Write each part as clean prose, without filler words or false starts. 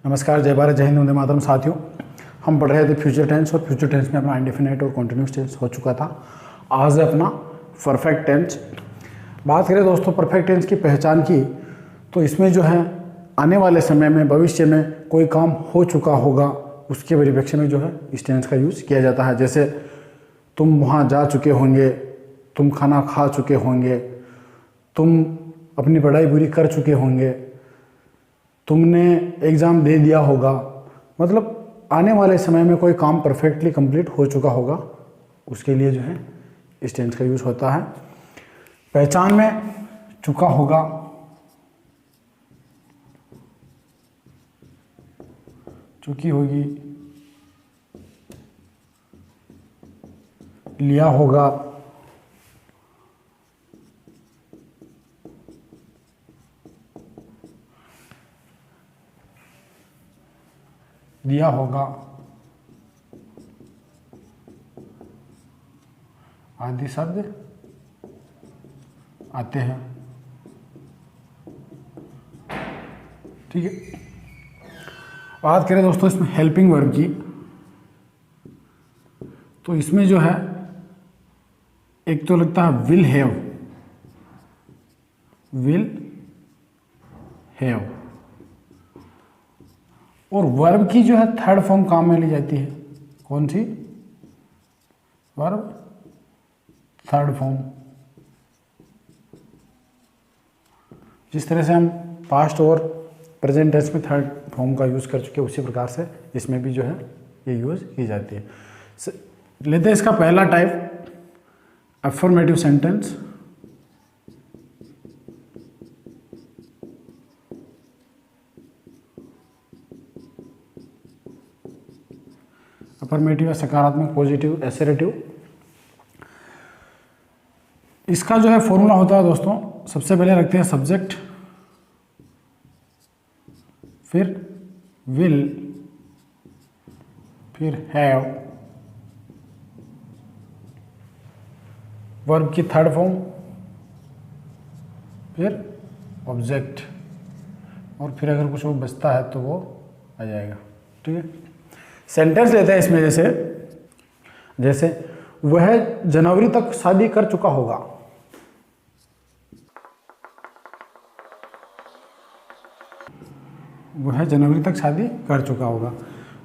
नमस्कार, जय भारत, जय हिंद, वंदे मातरम। साथियों, हम पढ़ रहे थे फ्यूचर टेंस और फ्यूचर टेंस में अपना इंडेफिनिट और कॉन्टिन्यूस टेंस हो चुका था। आज है अपना परफेक्ट टेंस। बात करें दोस्तों परफेक्ट टेंस की पहचान की, तो इसमें जो है आने वाले समय में, भविष्य में कोई काम हो चुका होगा उसके परिप्रेक्ष्य में जो है इस टेंस का यूज़ किया जाता है। जैसे तुम वहाँ जा चुके होंगे, तुम खाना खा चुके होंगे, तुम अपनी पढ़ाई पूरी कर चुके होंगे, तुमने एग्ज़ाम दे दिया होगा। मतलब आने वाले समय में कोई काम परफेक्टली कंप्लीट हो चुका होगा, उसके लिए जो है इस टेंस का यूज़ होता है। पहचान में चुका होगा, चुकी होगी, लिया होगा, दिया होगा आदि शब्द आते हैं। ठीक है, बात करें दोस्तों इसमें हेल्पिंग वर्ब की, तो इसमें जो है एक तो लगता है विल हैव, और वर्ब की जो है थर्ड फॉर्म काम में ली जाती है। कौन सी? Verb third form. जिस तरह से हम पास्ट और प्रेजेंट टेंस में थर्ड फॉर्म का यूज़ कर चुके हैं, उसी प्रकार से इसमें भी जो है ये यूज़ की जाती है। लेते हैं इसका पहला टाइप, अफर्मेटिव सेंटेंस। अफर्मेटिव है सकारात्मक, पॉजिटिव, एसरेटिव। इसका जो है फॉर्मूला होता है दोस्तों, सबसे पहले रखते हैं सब्जेक्ट, फिर विल, फिर हैव, वर्ब की थर्ड फॉर्म, फिर ऑब्जेक्ट, और फिर अगर कुछ वो बचता है तो वो आ जाएगा। ठीक है, सेंटेंस लेते हैं इसमें। जैसे वह जनवरी तक शादी कर चुका होगा। वह जनवरी तक शादी कर चुका होगा।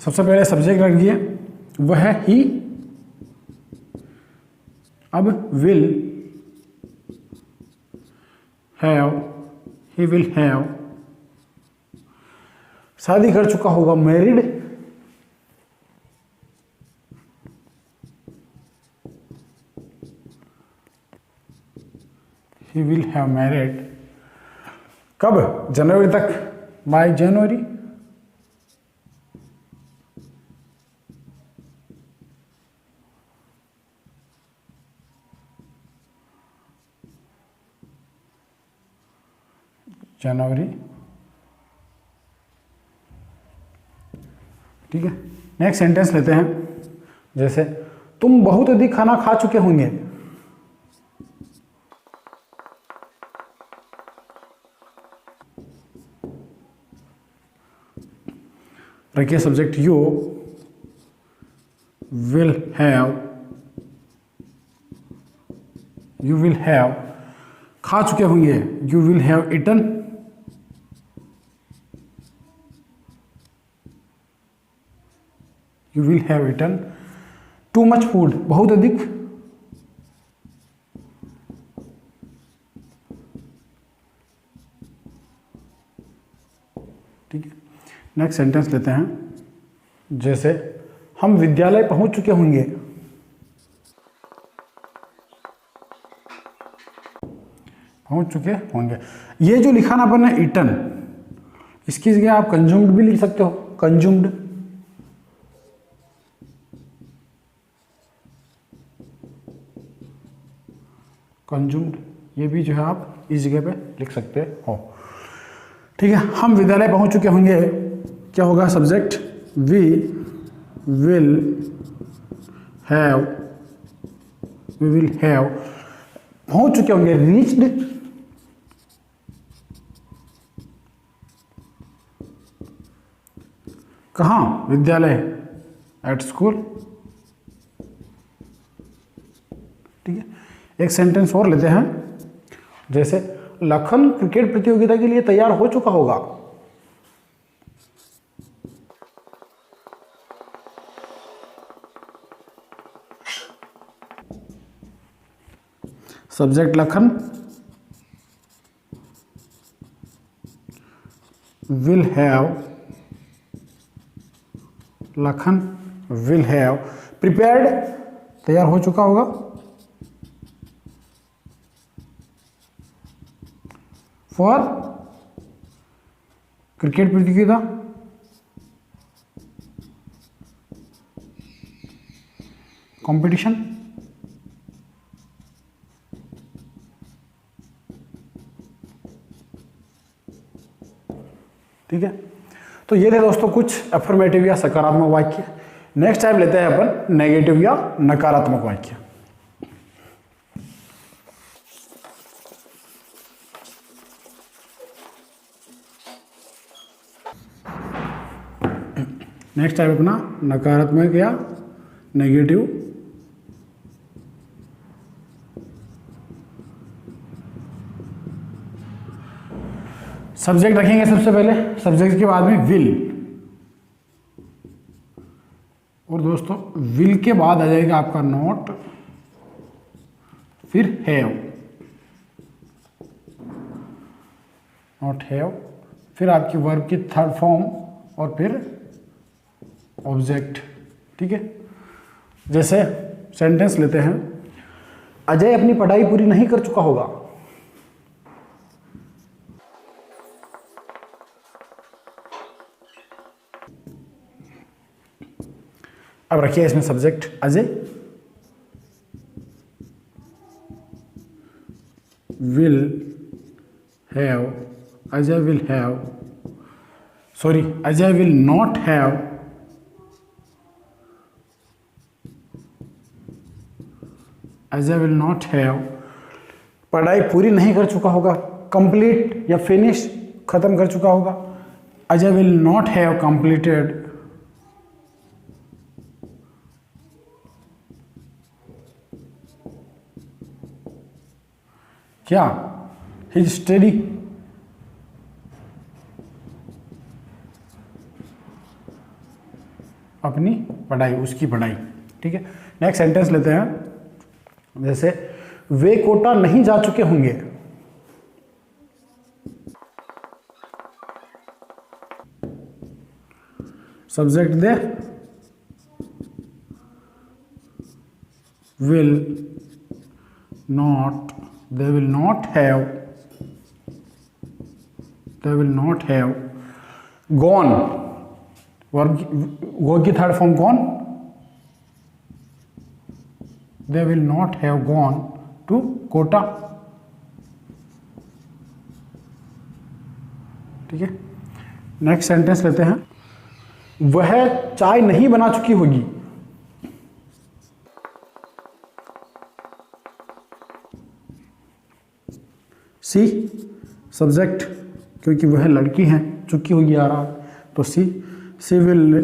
सबसे पहले सब्जेक्ट रख दिए, वह ही। अब will have, he will have, शादी कर चुका होगा, married. He will have married. कब? जनवरी तक, बाय जनवरी। जनवरी। ठीक है, नेक्स्ट सेंटेंस लेते हैं। जैसे तुम बहुत अधिक खाना खा चुके होंगे। रखिए subject you will have, you will have, खा चुके होंगे, you will have eaten. You will have eaten too much food, बहुत अधिक। ठीक है, नेक्स्ट सेंटेंस लेते हैं। जैसे हम विद्यालय पहुंच चुके होंगे। पहुंच चुके होंगे, ये जो लिखा ना अपन ने ईटन, इसकी जगह आप कंज्यूम्ड भी लिख सकते हो, कंज्यूम्ड। कंज्यूम्ड, ये भी जो है आप इस जगह पे लिख सकते हो। ठीक है, हम विद्यालय पहुंच चुके होंगे, क्या होगा? Subject we will have, we will have, पहुंच चुके होंगे, रीच्ड। कहाँ? विद्यालय, एट स्कूल। ठीक है, एक सेंटेंस और लेते हैं, जैसे लखन क्रिकेट प्रतियोगिता के लिए तैयार हो चुका होगा। Subject Lakhan will have, Lakhan will have prepared, तैयार हो चुका होगा, फॉर क्रिकेट प्रतियोगिता, कंपटीशन। ठीक है, तो ये थे दोस्तों कुछ अफर्मेटिव या सकारात्मक वाक्य। नेक्स्ट टाइम लेते हैं अपन नेगेटिव या नकारात्मक वाक्य। नेक्स्ट टाइम अपना नकारात्मक या नेगेटिव। सब्जेक्ट रखेंगे सबसे पहले, सब्जेक्ट के बाद में विल, और दोस्तों विल के बाद आ जाएगा आपका नॉट, फिर हैव, नॉट हैव, फिर आपकी वर्ब की थर्ड फॉर्म, और फिर ऑब्जेक्ट। ठीक है, जैसे सेंटेंस लेते हैं, अजय अपनी पढ़ाई पूरी नहीं कर चुका होगा। अब रखिए इसमें subject Ajay, will have, Ajay will have, sorry Ajay will not have, Ajay will not have पढ़ाई पूरी नहीं कर चुका होगा, कंप्लीट या फिनिश, खत्म कर चुका होगा। Ajay will not have completed क्या? हिज स्टडी, अपनी पढ़ाई, उसकी पढ़ाई। ठीक है, नेक्स्ट सेंटेंस लेते हैं, जैसे वे कोटा नहीं जा चुके होंगे। Subject they will not, they will not have, they will not have gone, verb go की third form gone, they will not have gone to Kota. ठीक है, नेक्स्ट सेंटेंस लेते हैं, वह चाय नहीं बना चुकी होगी। सी सब्जेक्ट, क्योंकि वह लड़की है, चुकी होगी आ रहा, तो she, she will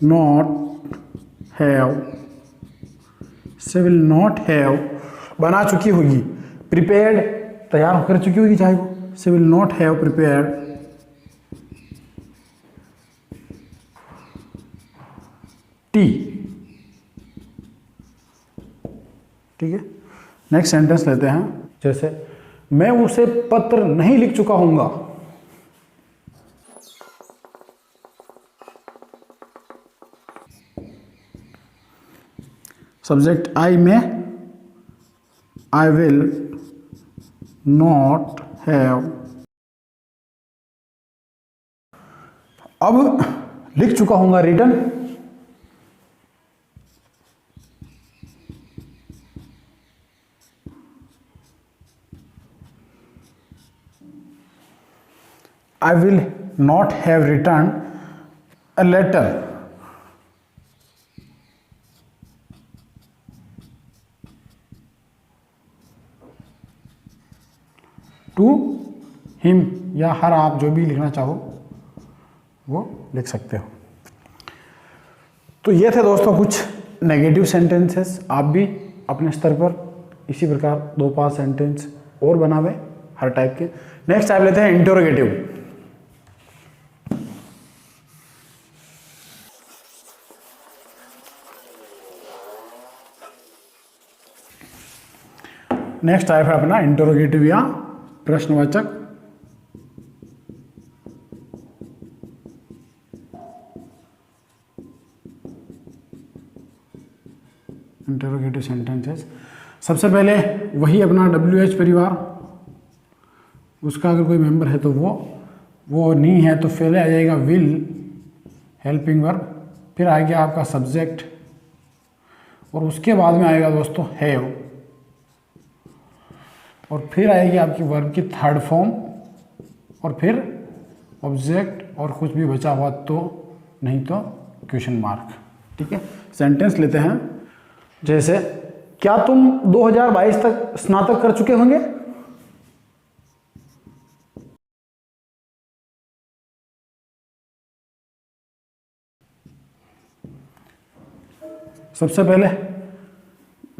not have, she will not have बना चुकी होगी, प्रिपेयर्ड तैयार होकर चुकी होगी चाहे वो, she will not have prepared tea. ठीक है, नेक्स्ट सेंटेंस लेते हैं, जैसे मैं उसे पत्र नहीं लिख चुका हूंगा। सब्जेक्ट आई में, आई विल नॉट हैव, अब लिख चुका हूंगा, written. I will not have returned a letter to him, या हर, आप जो भी लिखना चाहो, वो लिख सकते हो। तो ये थे दोस्तों कुछ नेगेटिव सेंटेंसेस। आप भी अपने स्तर पर इसी प्रकार 2-5 सेंटेंस और बनावे हर टाइप के। नेक्स्ट टाइप लेते हैं इंटरोगेटिव। नेक्स्ट टाइप है अपना इंटरोगेटिव या प्रश्नवाचक। Interrogative sentences. सबसे पहले वही अपना WH परिवार, उसका अगर कोई मेंबर है तो वो नहीं है तो पहले आ जाएगा विल हेल्पिंग वर्ब, फिर आ गया आपका सब्जेक्ट, और उसके बाद में आएगा दोस्तों हैव, और फिर आएगी आपकी वर्ब की थर्ड फॉर्म, और फिर ऑब्जेक्ट, और कुछ भी बचा हुआ तो नहीं तो क्वेश्चन मार्क। ठीक है, सेंटेंस लेते हैं। जैसे क्या तुम 2022 तक स्नातक कर चुके होंगे? सबसे पहले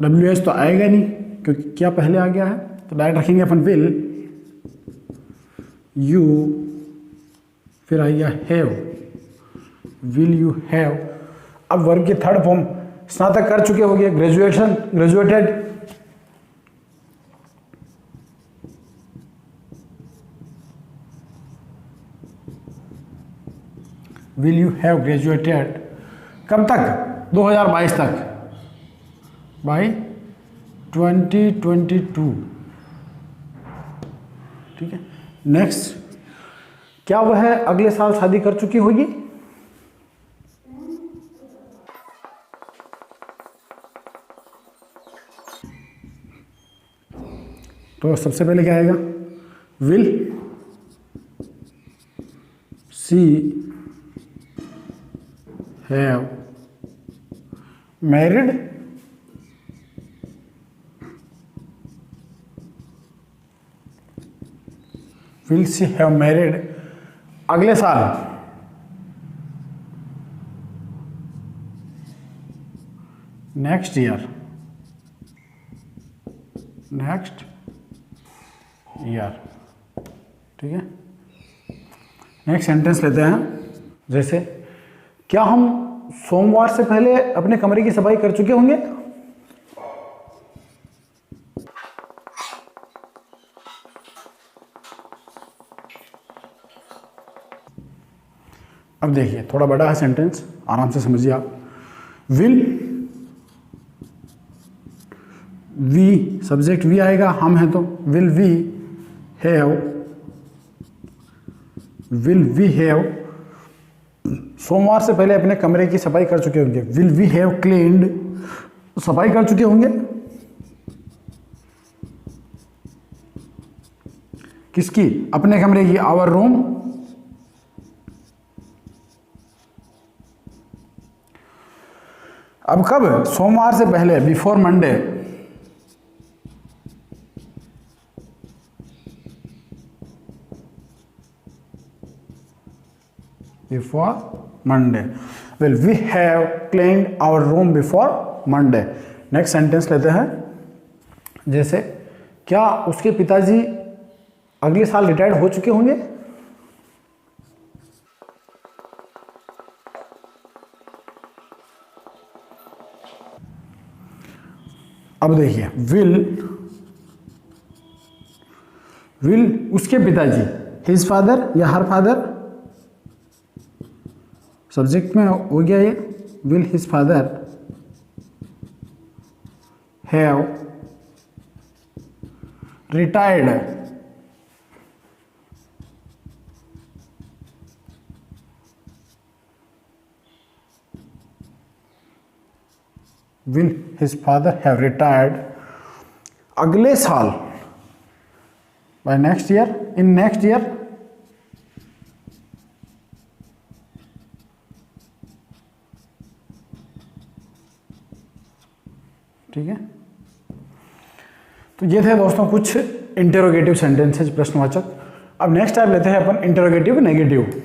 WH तो आएगा नहीं क्योंकि क्या पहले आ गया है, तो डायरेक्ट रखेंगे अपन विल, यू, फिर आ गया हैव, विल यू हैव। अब वर्ब की थर्ड फॉर्म स्नातक कर चुके होंगे, graduated, will you have graduated कब तक? 2022 तक, बाय 2022। ठीक है, नेक्स्ट, क्या वह अगले साल शादी कर चुकी होगी? तो सबसे पहले क्या आएगा? Will see have married will see have married अगले साल, नेक्स्ट ईयर, ठीक है। नेक्स्ट सेंटेंस लेते हैं। जैसे क्या हम सोमवार से पहले अपने कमरे की सफाई कर चुके होंगे? अब देखिए थोड़ा बड़ा है सेंटेंस, आराम से समझिए आप। विल, वी, सब्जेक्ट वी आएगा, हम हैं तो विल वी हैव सोमवार से पहले अपने कमरे की सफाई कर चुके होंगे। विल वी हैव क्लीन्ड, सफाई कर चुके होंगे किसकी? अपने कमरे की, आवर रूम। अब कब? सोमवार से पहले, before Monday. Before Monday. Well, we have cleaned our room before Monday. Next sentence लेते हैं। जैसे क्या उसके पिताजी अगले साल रिटायर्ड हो चुके होंगे? अब देखिए विल उसके पिताजी, हिज फादर या हर फादर, सब्जेक्ट में हो गया ये। Will his father have retired will his father have retired अगले साल, by next year, in next year. ठीक है, तो ये थे दोस्तों कुछ इंटरोगेटिव सेंटेंसेज, प्रश्नवाचक। अब नेक्स्ट टाइप लेते हैं अपन इंटरोगेटिव नेगेटिव।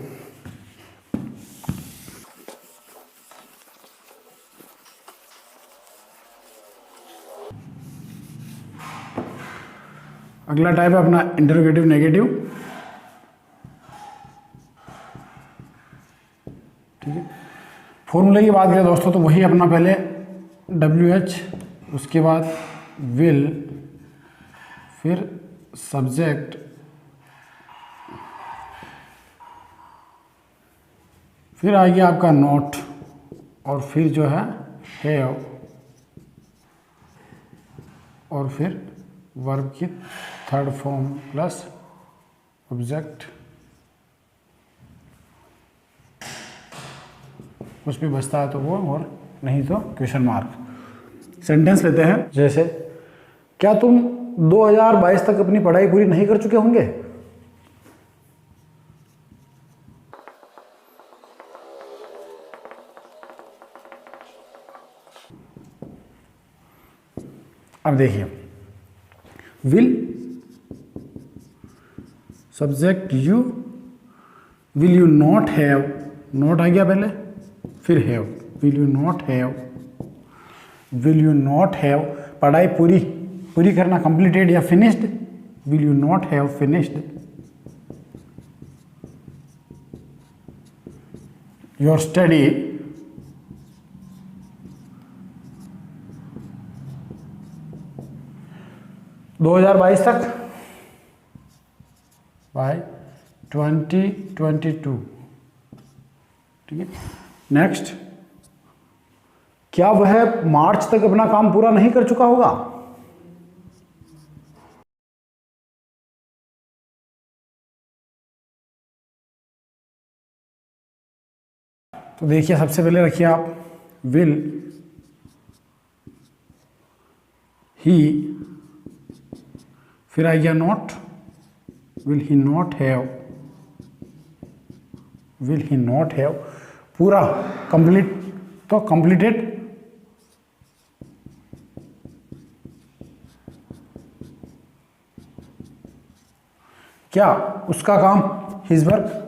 अगला टाइप है अपना इंटरोगेटिव नेगेटिव। ठीक है, फॉर्मूले की बात करें दोस्तों तो वही अपना पहले WH, उसके बाद विल, फिर सब्जेक्ट, फिर आ गया आपका नॉट, और फिर जो है हैव, और फिर वर्ब की थर्ड फॉर्म प्लस ऑब्जेक्ट। कुछ भी बचता है तो वो, और नहीं तो क्वेश्चन मार्क। सेंटेंस लेते हैं, जैसे क्या तुम 2022 तक अपनी पढ़ाई पूरी नहीं कर चुके होंगे? अब देखिए, will, subject you, will you not have, not आ गया पहले, फिर have, will you not have, will you not have पढ़ाई पूरी, पूरी करना कंप्लीटेड या finished, will you not have finished your study, 2022 तक बाय 2022। ठीक है, नेक्स्ट, क्या वह मार्च तक अपना काम पूरा नहीं कर चुका होगा? तो देखिए, सबसे पहले रखिए आप विल ही, फिर आ गया not, will he not have, will he not have पूरा कंप्लीट, तो कंप्लीटेड, क्या उसका काम, हिज वर्क,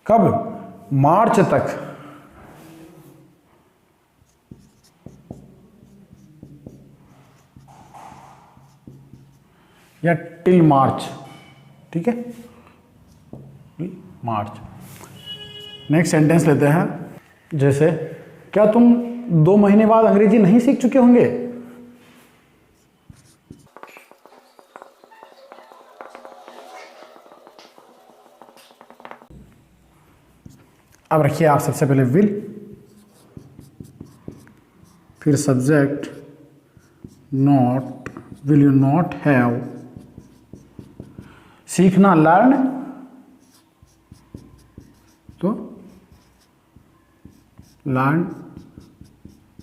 कब, मार्च तक, या टिल मार्च। ठीक है, मार्च। नेक्स्ट सेंटेंस लेते हैं, जैसे क्या तुम 2 महीने बाद अंग्रेजी नहीं सीख चुके होंगे? अब रखिए आप सबसे पहले विल, फिर subject not, will you not have, सीखना लर्न, तो learn,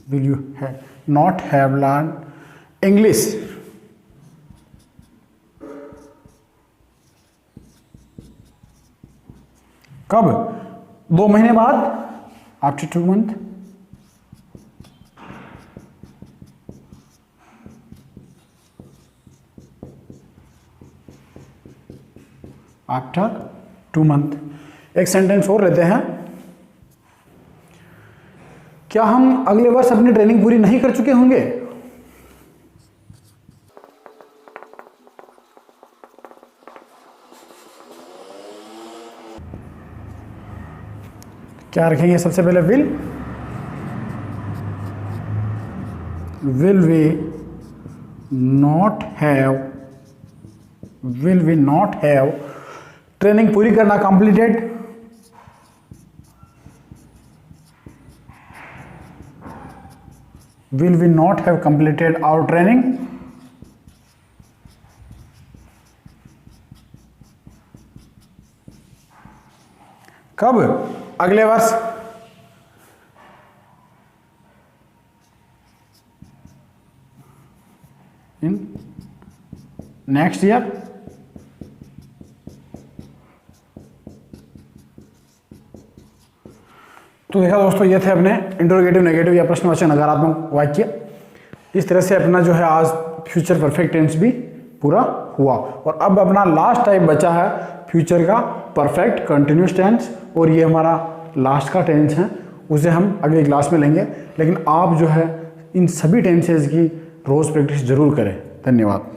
will you have not have learn English, कब, 2 महीने बाद, आफ्टर 2 मंथ, आफ्टर 2 मंथ। एक सेंटेंस और लेते हैं, क्या हम अगले वर्ष अपनी ट्रेनिंग पूरी नहीं कर चुके होंगे? क्या रखेंगे सबसे पहले will we not have, will we not have training पूरी करना completed, will we not have completed our training, कब, अगले वर्ष, इन नेक्स्ट ईयर। तो देखा दोस्तों, ये थे अपने इंटरोगेटिव नेगेटिव या प्रश्नवाचक नकारात्मक वाक्य। इस तरह से अपना जो है आज फ्यूचर परफेक्ट टेंस भी पूरा हुआ, और अब अपना लास्ट टाइप बचा है फ्यूचर का परफेक्ट कंटिन्यूस टेंस, और ये हमारा लास्ट का टेंस है, उसे हम अगली क्लास में लेंगे। लेकिन आप जो है इन सभी टेंसेज की रोज़ प्रैक्टिस जरूर करें। धन्यवाद।